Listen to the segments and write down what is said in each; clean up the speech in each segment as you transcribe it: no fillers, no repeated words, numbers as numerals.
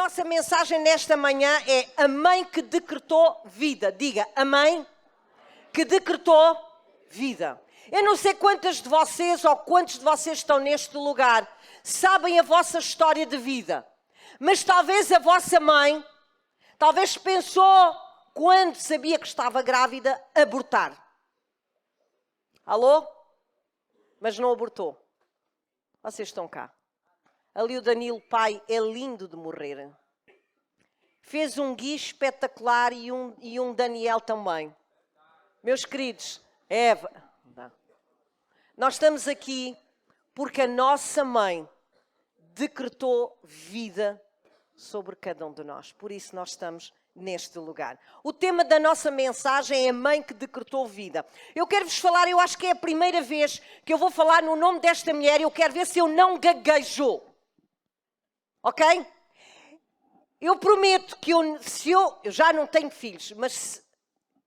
nossa mensagem nesta manhã é a mãe que decretou vida. Diga, a mãe que decretou vida. Eu não sei quantas de vocês ou quantos de vocês estão neste lugar sabem a vossa história de vida. Mas talvez a vossa mãe, talvez pensou, quando sabia que estava grávida, abortar. Alô? Mas não abortou. Vocês estão cá. Ali o Danilo, pai, é lindo de morrer. Fez um Gui espetacular e um Daniel também. Meus queridos, Eva, nós estamos aqui porque a nossa mãe decretou vida sobre cada um de nós. Por isso nós estamos neste lugar. O tema da nossa mensagem é a mãe que decretou vida. Eu quero-vos falar, eu acho que é a primeira vez que eu vou falar no nome desta mulher e eu quero ver se eu não gaguejo. Ok? Eu prometo que eu já não tenho filhos, mas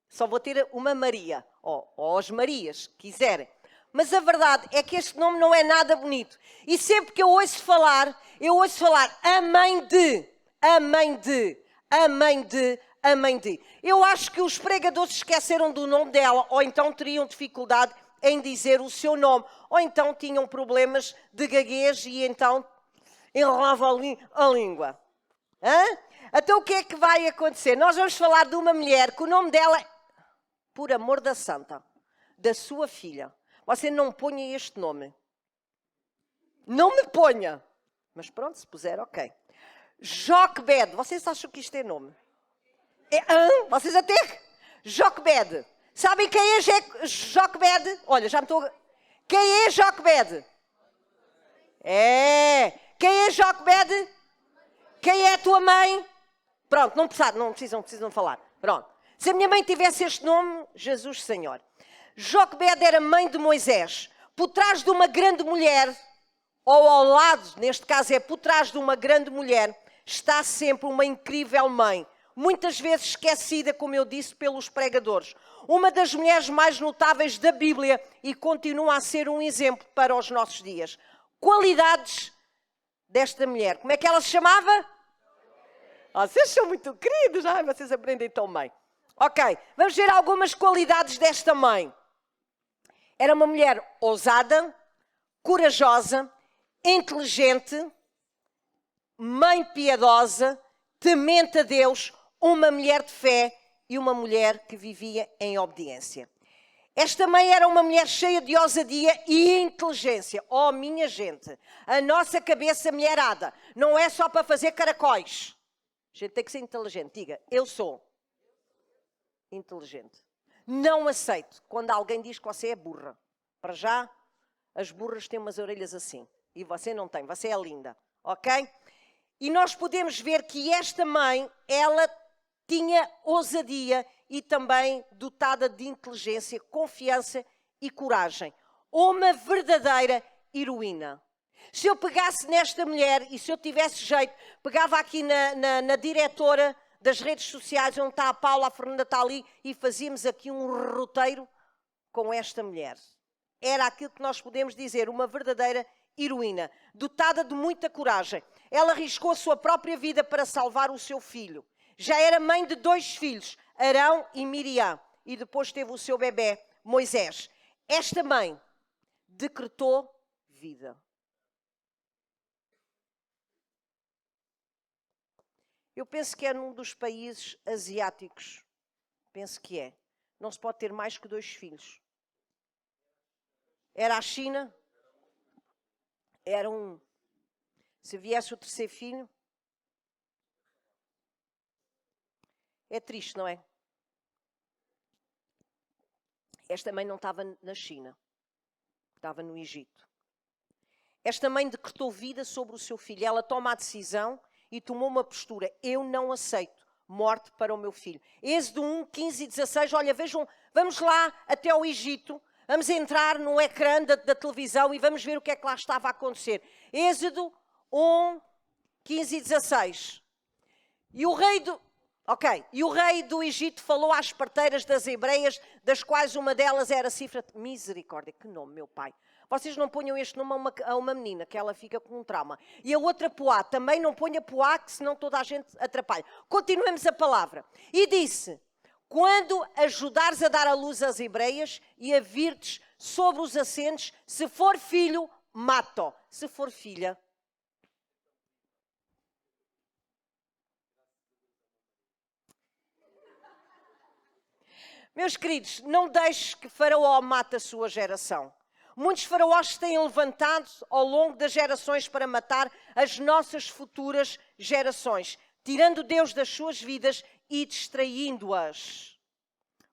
só vou ter uma Maria, ou as Marias, quiserem. Mas a verdade é que este nome não é nada bonito. E sempre que eu ouço falar a mãe de, a mãe de, a mãe de, a mãe de. Eu acho que os pregadores esqueceram do nome dela, ou então teriam dificuldade em dizer o seu nome, ou então tinham problemas de gaguez e então enrolava a língua. Hã? Então o que é que vai acontecer? Nós vamos falar de uma mulher que o nome dela, por amor da santa, da sua filha. Você não ponha este nome. Não me ponha. Mas pronto, se puser, ok. Joquebed. Vocês acham que isto é nome? Vocês até... Joquebed. Sabem quem é Joquebed? Olha, já me estou... Quem é Joquebed? Quem é Joquebed? Quem é a tua mãe? Pronto, não precisam falar. Pronto. Se a minha mãe tivesse este nome, Jesus Senhor. Joquebed era mãe de Moisés. Por trás de uma grande mulher, ou ao lado, neste caso é por trás de uma grande mulher, está sempre uma incrível mãe. Muitas vezes esquecida, como eu disse, pelos pregadores. Uma das mulheres mais notáveis da Bíblia e continua a ser um exemplo para os nossos dias. Qualidades desta mulher. Como é que ela se chamava? Vocês são muito queridos, vocês aprendem tão bem. Ok, vamos ver algumas qualidades desta mãe. Era uma mulher ousada, corajosa, inteligente, mãe piedosa, temente a Deus, uma mulher de fé e uma mulher que vivia em obediência. Esta mãe era uma mulher cheia de ousadia e inteligência. Oh, minha gente, a nossa cabeça mulherada não é só para fazer caracóis. A gente tem que ser inteligente. Diga, eu sou inteligente. Não aceito quando alguém diz que você é burra. Para já, as burras têm umas orelhas assim. E você não tem, você é linda. Ok? E nós podemos ver que esta mãe, ela tinha ousadia e também dotada de inteligência, confiança e coragem. Uma verdadeira heroína. Se eu pegasse nesta mulher e se eu tivesse jeito, pegava aqui na diretora das redes sociais, onde está a Paula, a Fernanda está ali, e fazíamos aqui um roteiro com esta mulher. Era aquilo que nós podemos dizer, uma verdadeira heroína, dotada de muita coragem. Ela arriscou a sua própria vida para salvar o seu filho. Já era mãe de 2 filhos, Arão e Miriam, e depois teve o seu bebê, Moisés. Esta mãe decretou vida. Eu penso que é num dos países asiáticos. Penso que é. Não se pode ter mais que 2 filhos. Era a China. Se viesse o 3º filho. É triste, não é? Esta mãe não estava na China. Estava no Egito. Esta mãe decretou vida sobre o seu filho. Ela toma a decisão e tomou uma postura. Eu não aceito morte para o meu filho. Êxodo 1, 15 e 16. Olha, vejam, vamos lá até ao Egito. Vamos entrar no ecrã da televisão e vamos ver o que é que lá estava a acontecer. Êxodo 1, 15 e 16. E o rei do Egito falou às parteiras das hebreias, das quais uma delas era Sífra. Misericórdia, que nome, meu pai. Vocês não ponham este nome a uma menina, que ela fica com um trauma. E a outra Poá, também não ponha Poá, que senão toda a gente atrapalha. Continuemos a palavra. E disse, quando ajudares a dar a luz às hebreias e a virtes sobre os assentos, se for filho, mata-o. Se for filha... Meus queridos, não deixes que Faraó mate a sua geração. Muitos faraós se têm levantado ao longo das gerações para matar as nossas futuras gerações, tirando Deus das suas vidas e distraindo-as.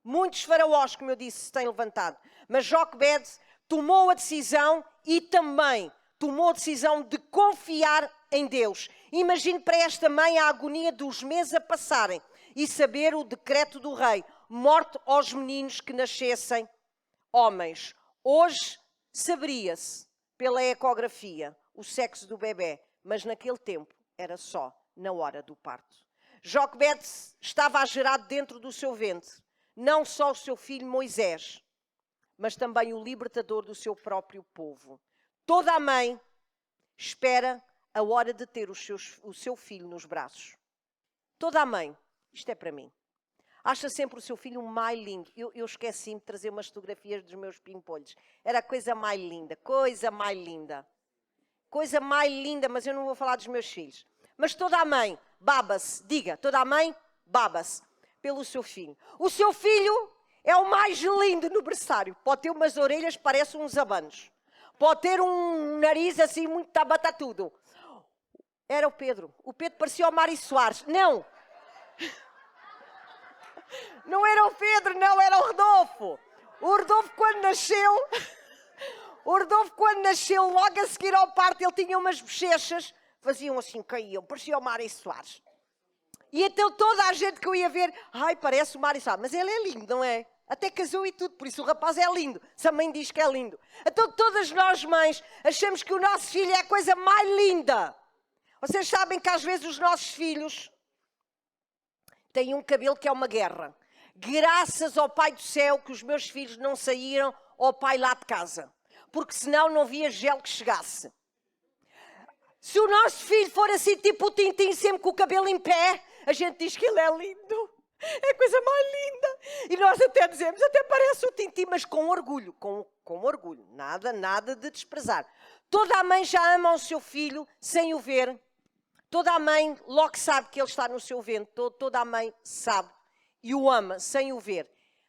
Muitos faraós, como eu disse, se têm levantado. Mas Joquebed tomou a decisão e também tomou a decisão de confiar em Deus. Imagine para esta mãe a agonia dos meses a passarem e saber o decreto do rei. Morte aos meninos que nascessem homens. Hoje saberia-se pela ecografia o sexo do bebê, mas naquele tempo era só na hora do parto. Joquebed estava a gerar dentro do seu ventre não só o seu filho Moisés, mas também o libertador do seu próprio povo. Toda a mãe espera a hora de ter o seu filho nos braços. Toda a mãe, isto é para mim, acha sempre o seu filho mais lindo. Eu esqueci-me de trazer umas fotografias dos meus pimpolhos. Era a coisa mais linda, coisa mais linda. Coisa mais linda, mas eu não vou falar dos meus filhos. Mas toda a mãe baba-se, diga, toda a mãe baba-se pelo seu filho. O seu filho é o mais lindo no berçário. Pode ter umas orelhas, parecem uns abanos. Pode ter um nariz assim muito tabatatudo. Era o Pedro. O Pedro parecia o Mário Soares. Não! Não era o Pedro, não, era o Rodolfo. O Rodolfo quando nasceu, logo a seguir ao parto, ele tinha umas bochechas, faziam assim, caíam, parecia o Mário Soares. E então toda a gente que eu ia ver, ai, parece o Mário Soares, mas ele é lindo, não é? Até casou e tudo, por isso o rapaz é lindo. Se a mãe diz que é lindo. Então todas nós mães achamos que o nosso filho é a coisa mais linda. Vocês sabem que às vezes os nossos filhos têm um cabelo que é uma guerra. Graças ao Pai do Céu que os meus filhos não saíram ao pai lá de casa. Porque senão não havia gel que chegasse. Se o nosso filho for assim tipo o Tintim, sempre com o cabelo em pé, a gente diz que ele é lindo. É a coisa mais linda. E nós até dizemos, até parece o Tintim, mas com orgulho. Com orgulho. Nada de desprezar. Toda a mãe já ama o seu filho sem o ver. Toda a mãe logo sabe que ele está no seu ventre. Toda a mãe sabe e o ama sem o ver.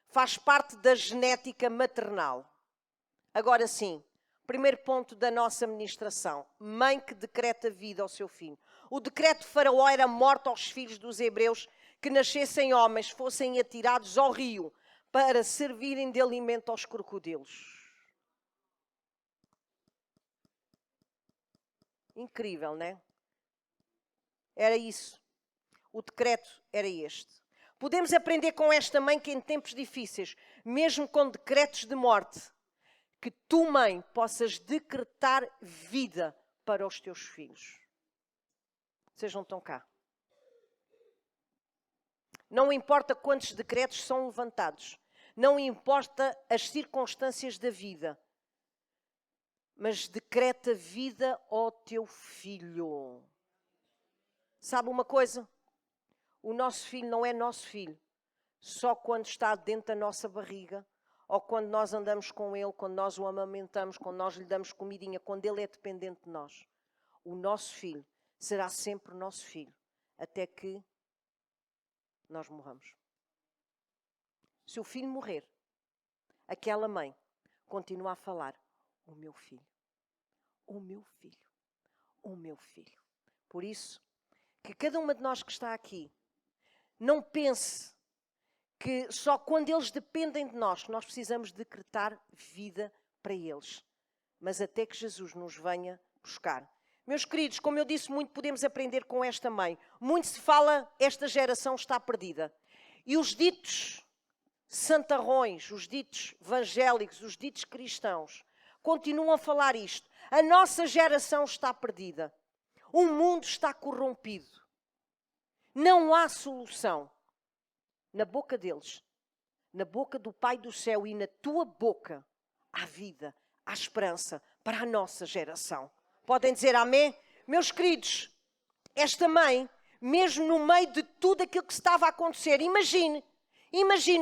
Faz parte da genética maternal. Agora sim, primeiro ponto da nossa ministração. Mãe que decreta vida ao seu filho. O decreto de Faraó era morte aos filhos dos hebreus que nascessem homens, fossem atirados ao rio para servirem de alimento aos crocodilos. Incrível, não é? Era isso. O decreto era este. Podemos aprender com esta mãe que em tempos difíceis, mesmo com decretos de morte, que tu, mãe, possas decretar vida para os teus filhos. Vocês não estão cá. Não importa quantos decretos são levantados. Não importa as circunstâncias da vida. Mas decreta vida ao teu filho. Sabe uma coisa? O nosso filho não é nosso filho só quando está dentro da nossa barriga ou quando nós andamos com ele, quando nós o amamentamos, quando nós lhe damos comidinha, quando ele é dependente de nós. O nosso filho será sempre o nosso filho até que nós morramos. Se o filho morrer, aquela mãe continua a falar, o meu filho, o meu filho, o meu filho. Por isso, que cada uma de nós que está aqui não pense que só quando eles dependem de nós precisamos decretar vida para eles. Mas até que Jesus nos venha buscar. Meus queridos, como eu disse, muito podemos aprender com esta mãe. Muito se fala, esta geração está perdida. E os ditos santarrões, os ditos evangélicos, os ditos cristãos, continuam a falar isto. A nossa geração está perdida. O mundo está corrompido. Não há solução. Na boca deles, na boca do Pai do Céu e na tua boca, há vida, há esperança para a nossa geração. Podem dizer amém? Meus queridos, esta mãe, mesmo no meio de tudo aquilo que estava a acontecer, imagine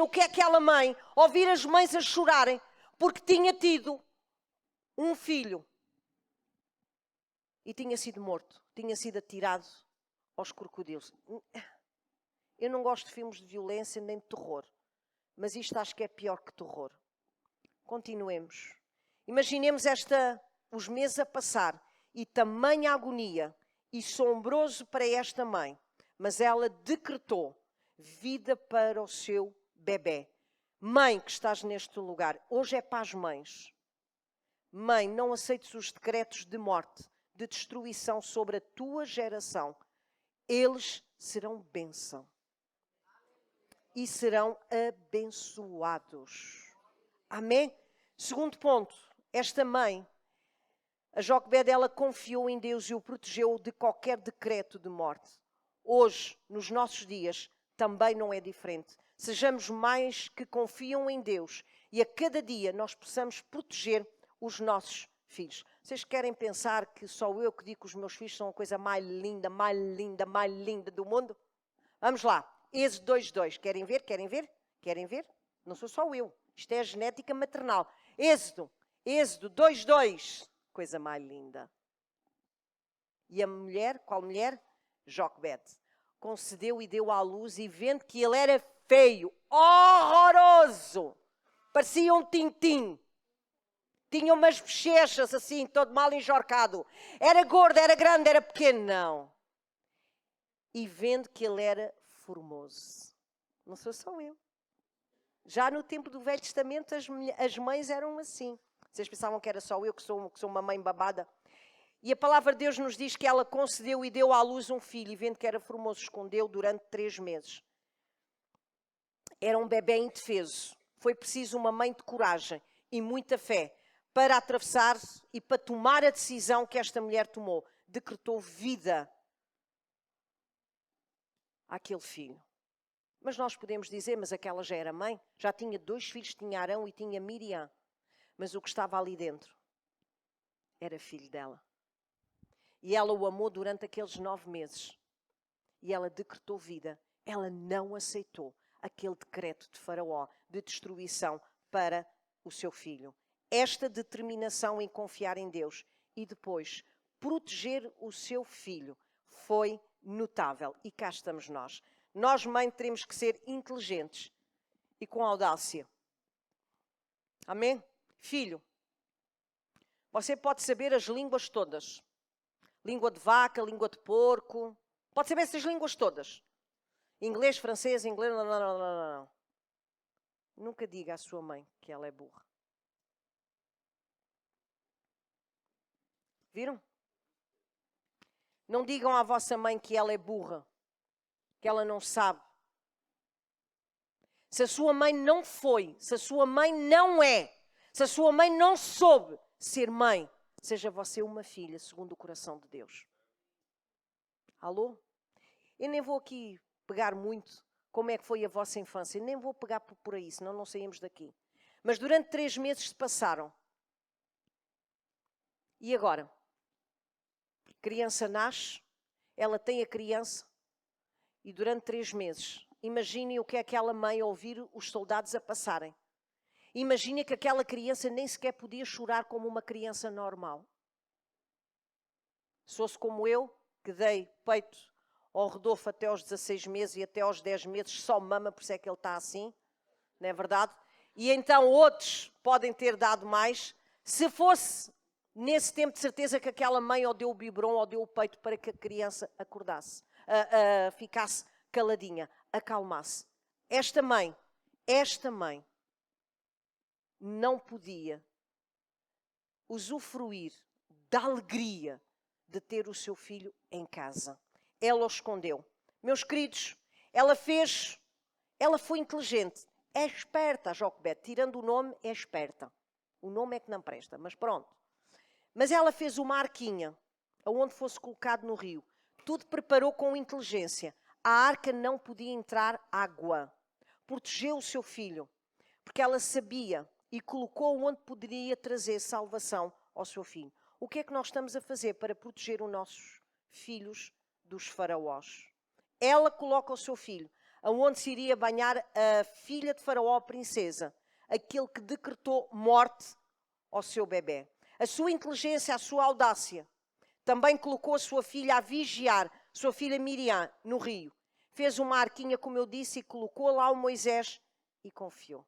o que é aquela mãe ouvir as mães a chorarem porque tinha tido um filho e tinha sido morto, tinha sido atirado aos crocodilos. Eu não gosto de filmes de violência nem de terror, mas isto acho que é pior que terror. Continuemos. Imaginemos os meses a passar e tamanha agonia e sombroso para esta mãe, mas ela decretou vida para o seu bebê. Mãe que estás neste lugar, hoje é para as mães. Mãe, não aceites os decretos de morte, de destruição sobre a tua geração. Eles serão bênção e serão abençoados. Amém? Segundo ponto, esta mãe, a Joquebede, ela confiou em Deus e o protegeu de qualquer decreto de morte. Hoje, nos nossos dias, também não é diferente. Sejamos mais que confiam em Deus e a cada dia nós possamos proteger os nossos filhos. Vocês querem pensar que só eu que digo que os meus filhos são a coisa mais linda, mais linda, mais linda do mundo? Vamos lá. Êxodo 2:2. Querem ver? Querem ver? Querem ver? Não sou só eu. Isto é a genética maternal. Êxodo 2:2. Coisa mais linda. E a mulher, qual mulher? Joquebede. Concedeu e deu à luz e vendo que ele era feio, horroroso. Parecia um tintim. Tinha umas bochechas assim, todo mal enjorcado. Era gordo, era grande, era pequeno. Não. E vendo que ele era formoso. Não sou só eu. Já no tempo do Velho Testamento as mães eram assim. Vocês pensavam que era só eu que sou uma mãe babada? E a palavra de Deus nos diz que ela concedeu e deu à luz um filho e vendo que era formoso escondeu durante 3 meses. Era um bebê indefeso. Foi preciso uma mãe de coragem e muita fé para atravessar e para tomar a decisão que esta mulher tomou. Decretou vida àquele filho. Mas nós podemos dizer, mas aquela já era mãe, já tinha 2 filhos, tinha Arão e tinha Miriam. Mas o que estava ali dentro era filho dela. E ela o amou durante aqueles 9 meses. E ela decretou vida. Ela não aceitou aquele decreto de Faraó de destruição para o seu filho. Esta determinação em confiar em Deus e depois proteger o seu filho foi notável. E cá estamos nós. Nós, mãe, teremos que ser inteligentes e com audácia. Amém? Filho, você pode saber as línguas todas. Língua de vaca, língua de porco. Pode saber essas línguas todas. Inglês, francês, inglês... Não. Nunca diga à sua mãe que ela é burra. Viram? Não digam à vossa mãe que ela é burra. Que ela não sabe. Se a sua mãe não foi, se a sua mãe não é, se a sua mãe não soube ser mãe, seja você uma filha segundo o coração de Deus. Alô? Eu nem vou aqui pegar muito como é que foi a vossa infância. Nem vou pegar por aí, senão não saímos daqui. Mas durante 3 meses se passaram. E agora? A criança nasce, ela tem a criança e durante 3 meses, imaginem o que é aquela mãe ouvir os soldados a passarem. Imaginem que aquela criança nem sequer podia chorar como uma criança normal. Se fosse como eu, que dei peito ao Rodolfo até aos 16 meses e até aos 10 meses só mama, por isso é que ele está assim, não é verdade? E então outros podem ter dado mais. Se fosse nesse tempo, de certeza que aquela mãe ou deu o biberon ou deu o peito para que a criança acordasse, ficasse caladinha, acalmasse. Esta mãe não podia usufruir da alegria de ter o seu filho em casa. Ela o escondeu. Meus queridos, ela foi inteligente, é esperta, a Joquebede, tirando o nome, é esperta. O nome é que não presta, mas pronto. Mas ela fez uma arquinha, aonde fosse colocado no rio. Tudo preparou com inteligência. A arca não podia entrar água. Protegeu o seu filho, porque ela sabia e colocou onde poderia trazer salvação ao seu filho. O que é que nós estamos a fazer para proteger os nossos filhos dos faraós? Ela coloca o seu filho aonde se iria banhar a filha de Faraó, a princesa, aquele que decretou morte ao seu bebê. A sua inteligência, a sua audácia, também colocou a sua filha a vigiar, sua filha Miriam, no rio. Fez uma arquinha, como eu disse, e colocou lá o Moisés e confiou.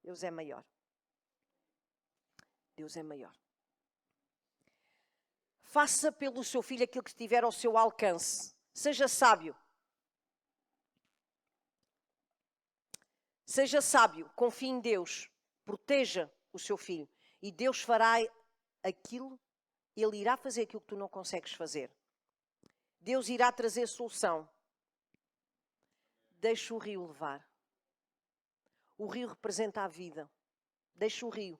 Deus é maior. Deus é maior. Faça pelo seu filho aquilo que estiver ao seu alcance. Seja sábio. Seja sábio, confie em Deus. Proteja o seu filho. E Deus fará aquilo, Ele irá fazer aquilo que tu não consegues fazer. Deus irá trazer solução. Deixa o rio levar. O rio representa a vida. Deixa o rio.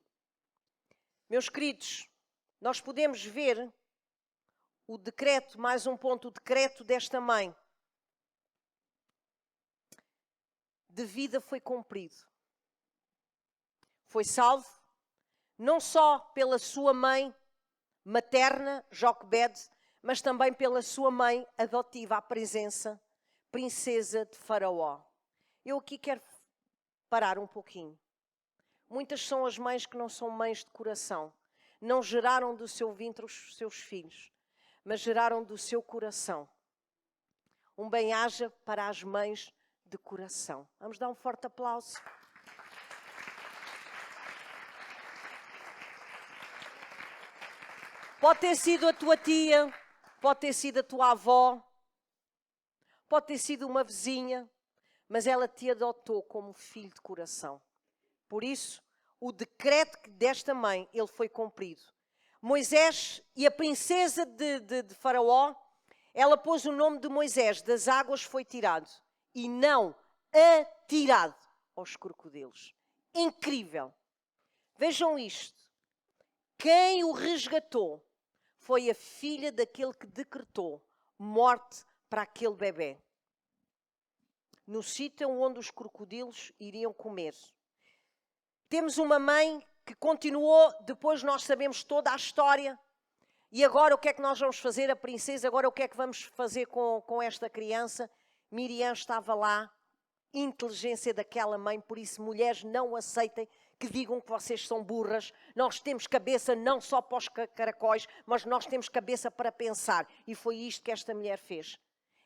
Meus queridos, nós podemos ver o decreto, mais um ponto, o decreto desta mãe de vida foi cumprido. Foi salvo, não só pela sua mãe materna, Joquebede, mas também pela sua mãe adotiva, a presença, princesa de Faraó. Eu aqui quero parar um pouquinho. Muitas são as mães que não são mães de coração. Não geraram do seu ventre os seus filhos, mas geraram do seu coração. Um bem-aja para as mães de coração. Vamos dar um forte aplauso. Pode ter sido a tua tia, pode ter sido a tua avó, pode ter sido uma vizinha, mas ela te adotou como filho de coração. Por isso, o decreto desta mãe, ele foi cumprido. Moisés e a princesa de Faraó, ela pôs o nome de Moisés, das águas foi tirado, e não atirado aos crocodilos. Incrível! Vejam isto. Quem o resgatou foi a filha daquele que decretou morte para aquele bebê. No sítio onde os crocodilos iriam comer. Temos uma mãe que continuou, depois nós sabemos toda a história. E agora o que é que nós vamos fazer? A princesa, agora o que é que vamos fazer com esta criança? Miriam estava lá, inteligência daquela mãe, por isso mulheres não aceitem que digam que vocês são burras. Nós temos cabeça não só para os caracóis, mas nós temos cabeça para pensar. E foi isto que esta mulher fez.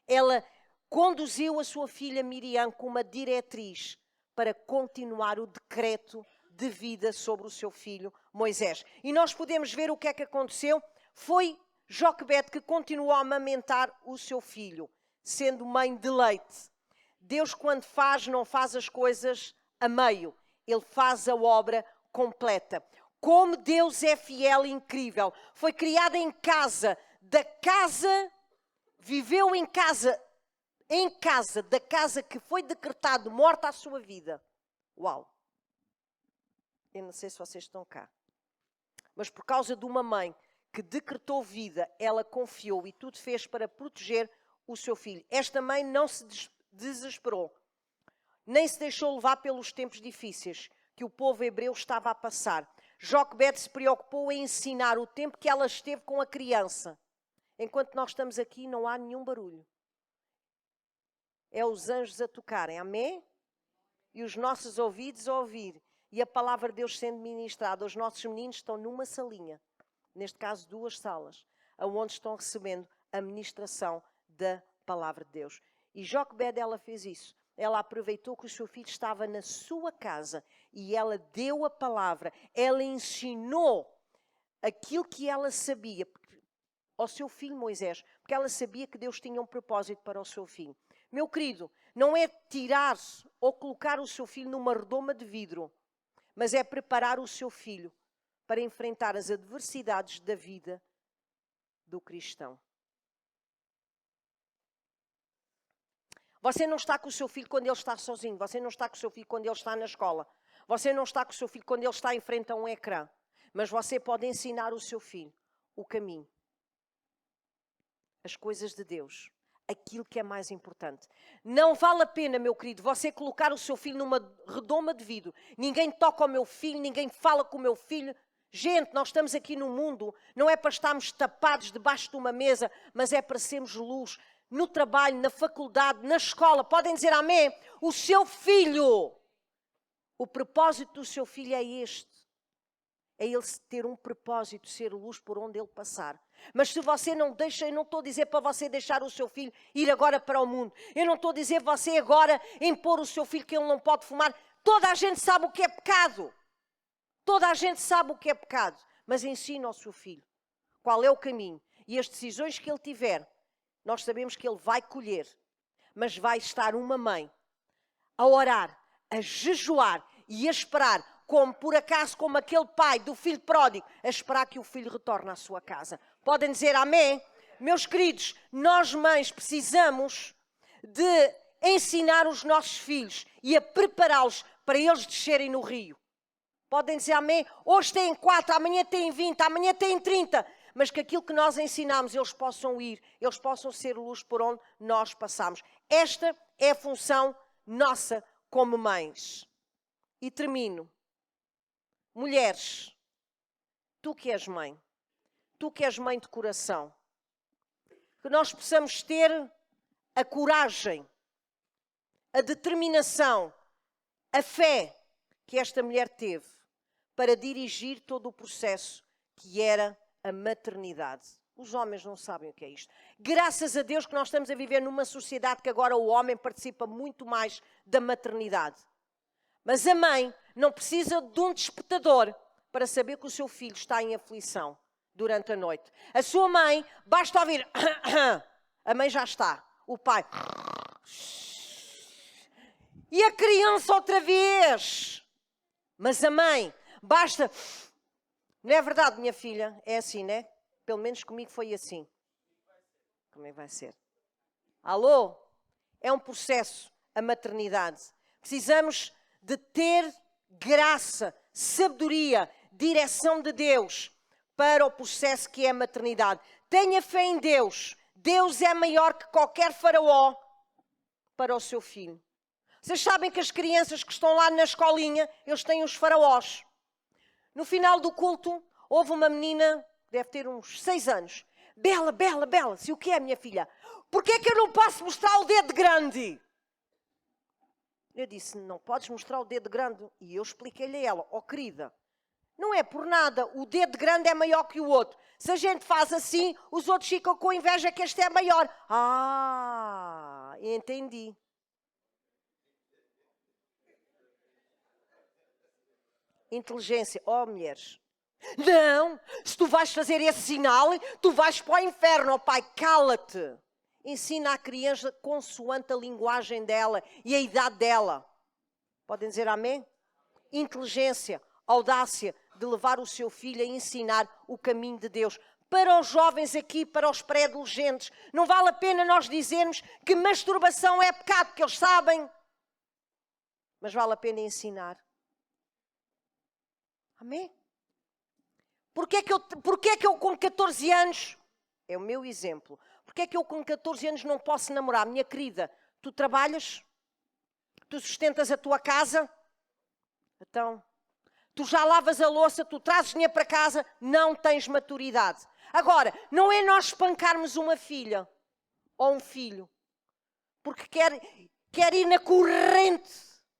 Ela conduziu a sua filha Miriam como uma diretriz para continuar o decreto de vida sobre o seu filho Moisés. E nós podemos ver o que é que aconteceu. Foi Joquebede que continuou a amamentar o seu filho, sendo mãe de leite. Deus, quando faz, não faz as coisas a meio. Ele faz a obra completa. Como Deus é fiel e incrível. Foi criada em casa, viveu em casa, da casa que foi decretado morta à sua vida. Uau! Eu não sei se vocês estão cá. Mas por causa de uma mãe que decretou vida, ela confiou e tudo fez para proteger o seu filho. Esta mãe não se desesperou, nem se deixou levar pelos tempos difíceis que o povo hebreu estava a passar. Joquebede se preocupou em ensinar o tempo que ela esteve com a criança. Enquanto nós estamos aqui, não há nenhum barulho. É os anjos a tocarem, amém? E os nossos ouvidos a ouvir. E a palavra de Deus sendo ministrada. Os nossos meninos estão numa salinha, neste caso 2 salas, onde estão recebendo a ministração da palavra de Deus. E Joquebede, ela fez isso. Ela aproveitou que o seu filho estava na sua casa e ela deu a palavra. Ela ensinou aquilo que ela sabia ao seu filho Moisés, porque ela sabia que Deus tinha um propósito para o seu filho. Meu querido, não é tirar ou colocar o seu filho numa redoma de vidro, mas é preparar o seu filho para enfrentar as adversidades da vida do cristão. Você não está com o seu filho quando ele está sozinho. Você não está com o seu filho quando ele está na escola. Você não está com o seu filho quando ele está em frente a um ecrã. Mas você pode ensinar o seu filho o caminho, as coisas de Deus, aquilo que é mais importante. Não vale a pena, meu querido, você colocar o seu filho numa redoma de vidro. Ninguém toca ao meu filho, ninguém fala com o meu filho. Gente, nós estamos aqui no mundo, não é para estarmos tapados debaixo de uma mesa, mas é para sermos luz. No trabalho, na faculdade, na escola, podem dizer amém? O seu filho, o propósito do seu filho é este. É ele ter um propósito, ser luz por onde ele passar. Mas se você não deixa, eu não estou a dizer para você deixar o seu filho ir agora para o mundo. Eu não estou a dizer você agora impor o seu filho que ele não pode fumar. Toda a gente sabe o que é pecado. Toda a gente sabe o que é pecado. Mas ensina ao seu filho qual é o caminho. E as decisões que ele tiver, nós sabemos que ele vai colher. Mas vai estar uma mãe a orar, a jejuar e a esperar, como por acaso, como aquele pai do filho pródigo, a esperar que o filho retorne à sua casa. Podem dizer amém? Meus queridos, nós mães precisamos de ensinar os nossos filhos e a prepará-los para eles descerem no rio. Podem dizer amém? Hoje têm 4, amanhã têm 20, amanhã têm 30. Mas que aquilo que nós ensinamos, eles possam ir, eles possam ser luz por onde nós passamos. Esta é a função nossa como mães. E termino. Mulheres, tu que és mãe, tu que és mãe de coração, que nós possamos ter a coragem, a determinação, a fé que esta mulher teve para dirigir todo o processo que era a maternidade. Os homens não sabem o que é isto. Graças a Deus que nós estamos a viver numa sociedade que agora o homem participa muito mais da maternidade. Mas a mãe não precisa de um despertador para saber que o seu filho está em aflição durante a noite. A sua mãe, basta ouvir, a mãe já está, o pai. E a criança outra vez. Mas a mãe, basta... Não é verdade, minha filha? É assim, né? Pelo menos comigo foi assim. Como é que vai ser? Alô? É um processo, a maternidade. Precisamos de ter graça, sabedoria, direção de Deus para o processo que é a maternidade. Tenha fé em Deus. Deus é maior que qualquer faraó para o seu filho. Vocês sabem que as crianças que estão lá na escolinha, eles têm os faraós. No final do culto, houve uma menina, deve ter uns 6 anos. Bela, Bela, Bela, se o que é, minha filha? Porquê é que eu não posso mostrar o dedo grande? Eu disse, não podes mostrar o dedo grande. E eu expliquei-lhe a ela, oh querida, não é por nada, o dedo grande é maior que o outro. Se a gente faz assim, os outros ficam com inveja que este é maior. Ah, entendi. Inteligência, oh mulheres. Não, se tu vais fazer esse sinal, tu vais para o inferno, oh pai, cala-te. Ensina a criança consoante a linguagem dela e a idade dela. Podem dizer amém? Inteligência, audácia de levar o seu filho a ensinar o caminho de Deus. Para os jovens aqui, para os pré-adolescentes, não vale a pena nós dizermos que masturbação é pecado, porque eles sabem. Mas vale a pena ensinar. Amém? Porquê é que eu com 14 anos, é o meu exemplo, porquê é que eu com 14 anos não posso namorar? Minha querida, tu trabalhas? Tu sustentas a tua casa? Então, tu já lavas a louça, tu trazes dinheiro para casa, não tens maturidade. Agora, não é nós espancarmos uma filha ou um filho, porque quer ir na corrente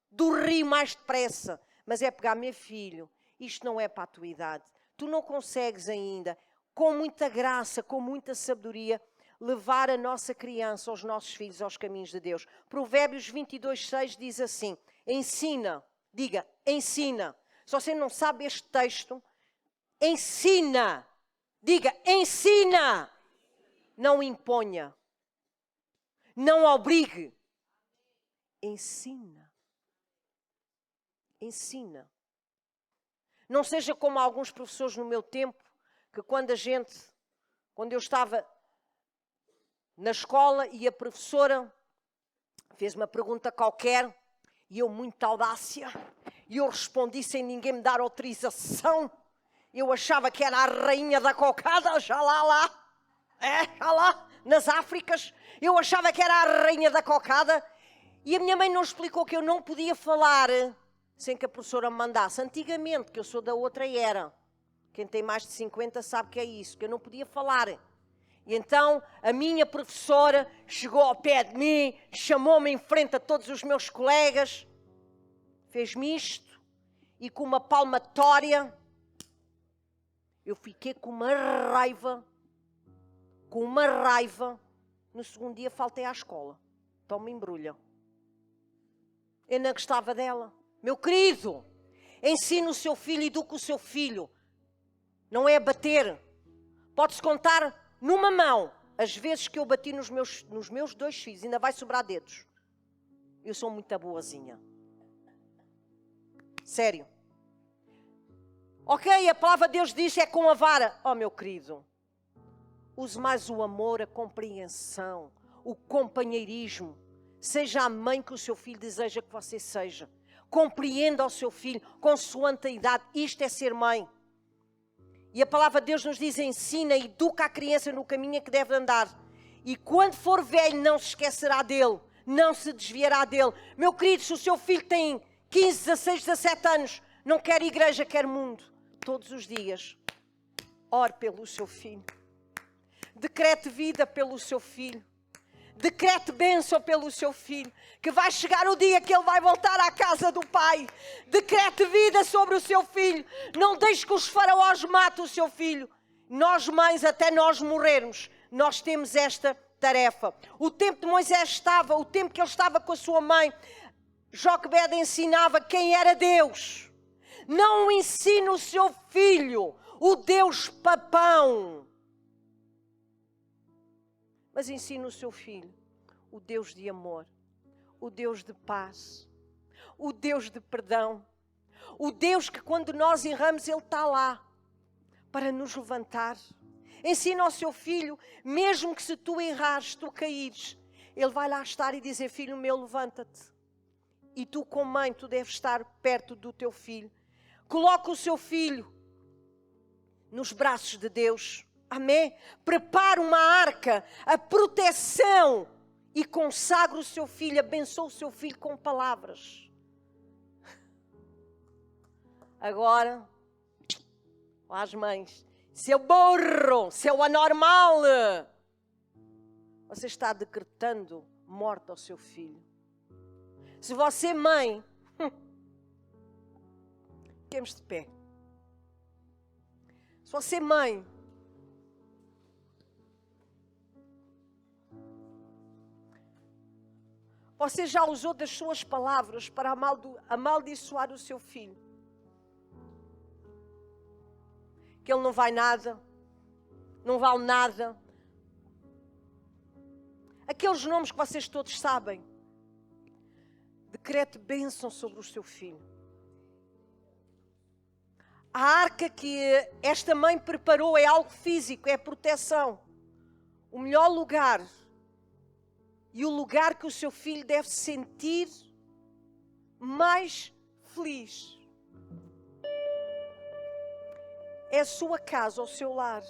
do rio mais depressa, mas é pegar, meu filho, isto não é para a tua idade. Tu não consegues ainda, com muita graça, com muita sabedoria, levar a nossa criança, os nossos filhos, aos caminhos de Deus. Provérbios 22:6 diz assim, ensina, diga, ensina. Se você não sabe este texto, ensina. Diga, ensina. Não imponha. Não obrigue. Ensina. Ensina. Não seja como alguns professores no meu tempo, que quando eu estava na escola e a professora fez uma pergunta qualquer, e eu, muita audácia, e eu respondi sem ninguém me dar autorização. Eu achava que era a rainha da cocada, já lá. Já lá, nas Áfricas. Eu achava que era a rainha da cocada. E a minha mãe não explicou que eu não podia falar sem que a professora me mandasse. Antigamente, que eu sou da outra era. Quem tem mais de 50 sabe que é isso, que eu não podia falar. E então a minha professora chegou ao pé de mim, chamou-me em frente a todos os meus colegas, fez-me isto e com uma palmatória eu fiquei com uma raiva. No segundo dia faltei à escola. Então me embrulha. Eu não gostava dela. Meu querido, ensine o seu filho, eduque o seu filho. Não é bater. Pode-se contar numa mão as vezes que eu bati nos meus 2 filhos. Ainda vai sobrar dedos. Eu sou muito boazinha. Sério. Ok, a palavra de Deus diz é com a vara. Oh, meu querido, use mais o amor, a compreensão, o companheirismo. Seja a mãe que o seu filho deseja que você seja. Compreenda o seu filho, consoante a idade. Isto é ser mãe. E a palavra de Deus nos diz, ensina, educa a criança no caminho em que deve andar. E quando for velho, não se esquecerá dele, não se desviará dele. Meu querido, se o seu filho tem 15, 16, 17 anos, não quer igreja, quer mundo, todos os dias, ore pelo seu filho. Decrete vida pelo seu filho. Decrete bênção pelo seu filho, que vai chegar o dia que ele vai voltar à casa do pai. Decrete vida sobre o seu filho. Não deixe que os faraós matem o seu filho. Nós mães, até nós morrermos, nós temos esta tarefa. O tempo de Moisés o tempo que ele estava com a sua mãe, Joquebede ensinava quem era Deus. Não ensine o seu filho o Deus papão. Mas ensina o seu filho o Deus de amor, o Deus de paz, o Deus de perdão, o Deus que quando nós erramos, Ele está lá para nos levantar. Ensina ao seu filho, mesmo que se tu errares, tu caíres, Ele vai lá estar e dizer, filho meu, levanta-te. E tu, como mãe, tu deves estar perto do teu filho. Coloca o seu filho nos braços de Deus. Amém? Prepara uma arca, a proteção, e consagra o seu filho, abençoa o seu filho com palavras. Agora, as mães, seu burro, seu anormal, você está decretando morte ao seu filho. Se você, mãe, fiquemos de pé. Se você, mãe, você já usou das suas palavras para amaldiçoar o seu filho. Que ele não vai nada, não vale nada. Aqueles nomes que vocês todos sabem. Decrete bênção sobre o seu filho. A arca que esta mãe preparou é algo físico, é proteção. O melhor lugar e o lugar que o seu filho deve sentir mais feliz é a sua casa, o seu lar.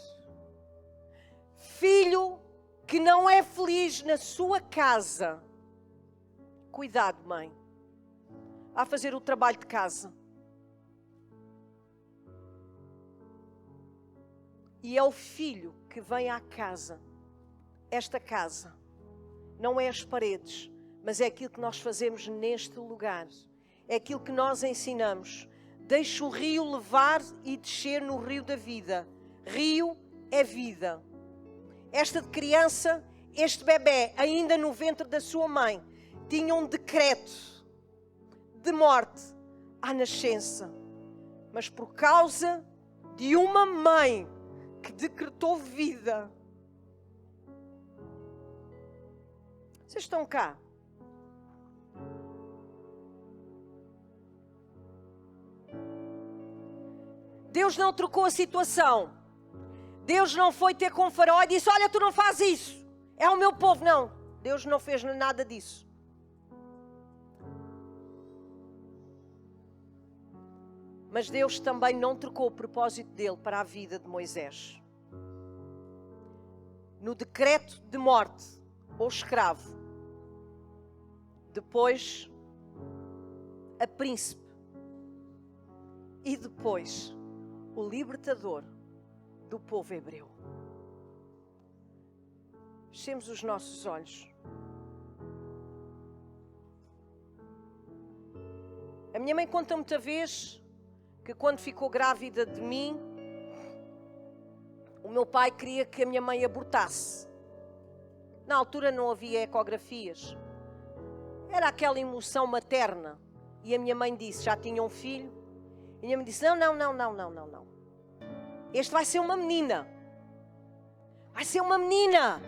Filho que não é feliz na sua casa, cuidado, mãe, a fazer o trabalho de casa. E é o filho que vem à casa. Esta casa não é as paredes, mas é aquilo que nós fazemos neste lugar. É aquilo que nós ensinamos. Deixa o rio levar e descer no rio da vida. Rio é vida. Esta criança, este bebé, ainda no ventre da sua mãe, tinha um decreto de morte à nascença. Mas por causa de uma mãe que decretou vida. Vocês estão cá? Deus não trocou a situação. Deus não foi ter com o faraó e disse, olha, tu não fazes isso. É o meu povo. Não. Deus não fez nada disso. Mas Deus também não trocou o propósito dele para a vida de Moisés. no decreto de morte ou escravo, depois a príncipe e depois o libertador do povo hebreu. Fechemos os nossos olhos. A minha mãe conta muita vez que quando ficou grávida de mim, o meu pai queria que a minha mãe abortasse. Na altura não havia ecografias. Era aquela emoção materna. E a minha mãe disse, já tinha um filho. E a minha mãe disse, não. Este vai ser uma menina. Vai ser uma menina.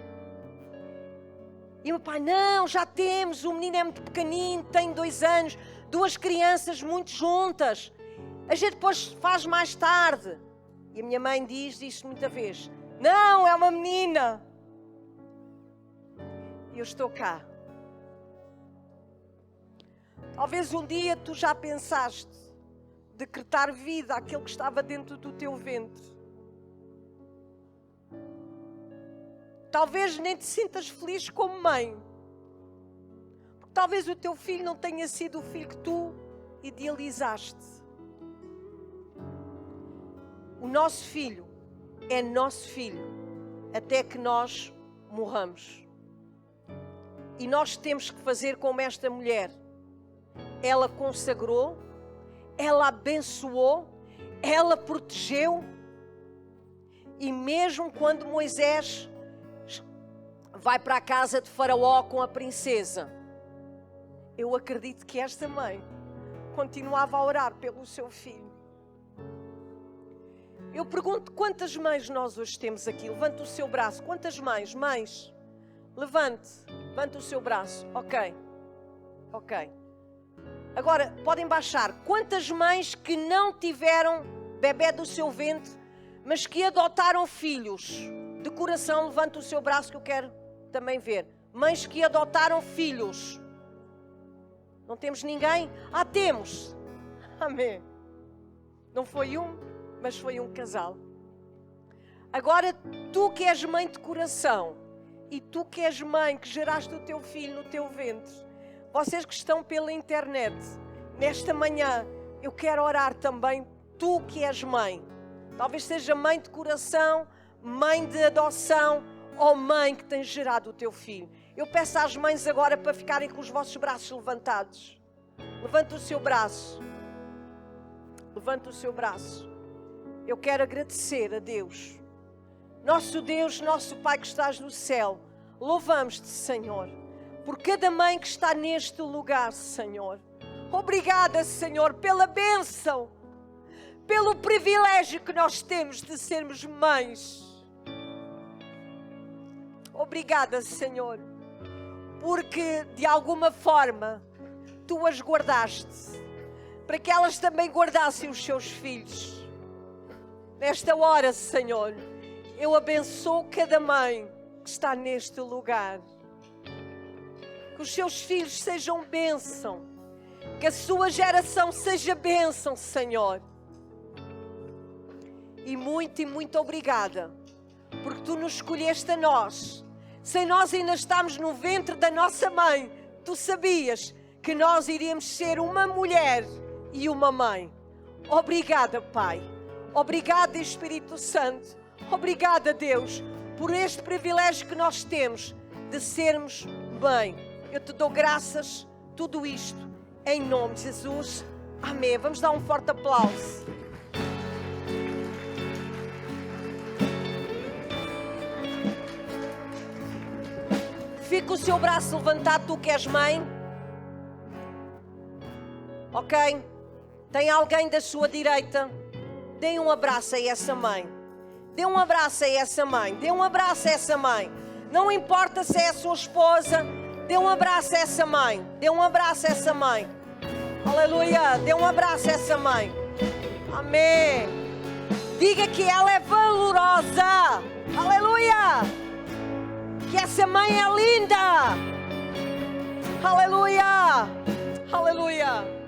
E o meu pai, não, já temos. O menino é muito pequenino, tem 2 anos. 2 crianças muito juntas. A gente depois faz mais tarde. E a minha mãe diz isso muita vez. Não, é uma menina. E eu estou cá. Talvez um dia tu já pensaste decretar vida àquele que estava dentro do teu ventre. Talvez nem te sintas feliz como mãe. Porque talvez o teu filho não tenha sido o filho que tu idealizaste. O nosso filho é nosso filho até que nós morramos. E nós temos que fazer como esta mulher. Ela consagrou, ela abençoou, ela protegeu. E mesmo quando Moisés vai para a casa de Faraó com a princesa, eu acredito que esta mãe continuava a orar pelo seu filho. Eu pergunto quantas mães nós hoje temos aqui. Levante o seu braço. Quantas mães? Mães, levante o seu braço. Ok. Agora, podem baixar. Quantas mães que não tiveram bebé do seu ventre, mas que adotaram filhos? De coração, levante o seu braço que eu quero também ver. Mães que adotaram filhos. Não temos ninguém? Temos. Amém. Não foi um, mas foi um casal. Agora, tu que és mãe de coração, e tu que és mãe, que geraste o teu filho no teu ventre, vocês que estão pela internet, nesta manhã, eu quero orar também, tu que és mãe. Talvez seja mãe de coração, mãe de adoção, ou mãe que tem gerado o teu filho. Eu peço às mães agora para ficarem com os vossos braços levantados. Levanta o seu braço. Levanta o seu braço. Eu quero agradecer a Deus. Nosso Deus, nosso Pai que estás no céu, louvamos-te, Senhor, por cada mãe que está neste lugar, Senhor. Obrigada, Senhor, pela bênção, pelo privilégio que nós temos de sermos mães. Obrigada, Senhor, porque de alguma forma Tu as guardaste, para que elas também guardassem os seus filhos. Nesta hora, Senhor, eu abençoo cada mãe que está neste lugar. Que os seus filhos sejam bênção, que a sua geração seja bênção, Senhor. E muito obrigada, porque Tu nos escolheste a nós. Sem nós ainda estarmos no ventre da nossa mãe, Tu sabias que nós iríamos ser uma mulher e uma mãe. Obrigada, Pai. Obrigada, Espírito Santo. Obrigada, Deus, por este privilégio que nós temos de sermos mãe. Eu Te dou graças, tudo isto, em nome de Jesus. Amém. Vamos dar um forte aplauso. Fica o seu braço levantado, tu que és mãe. Ok? Tem alguém da sua direita? Dê um abraço a essa mãe. Dê um abraço a essa mãe. Dê um abraço a essa mãe. Não importa se é a sua esposa. Dê um abraço a essa mãe. Dê um abraço a essa mãe. Aleluia. Dê um abraço a essa mãe. Amém. Diga que ela é valorosa. Aleluia. Que essa mãe é linda. Aleluia. Aleluia.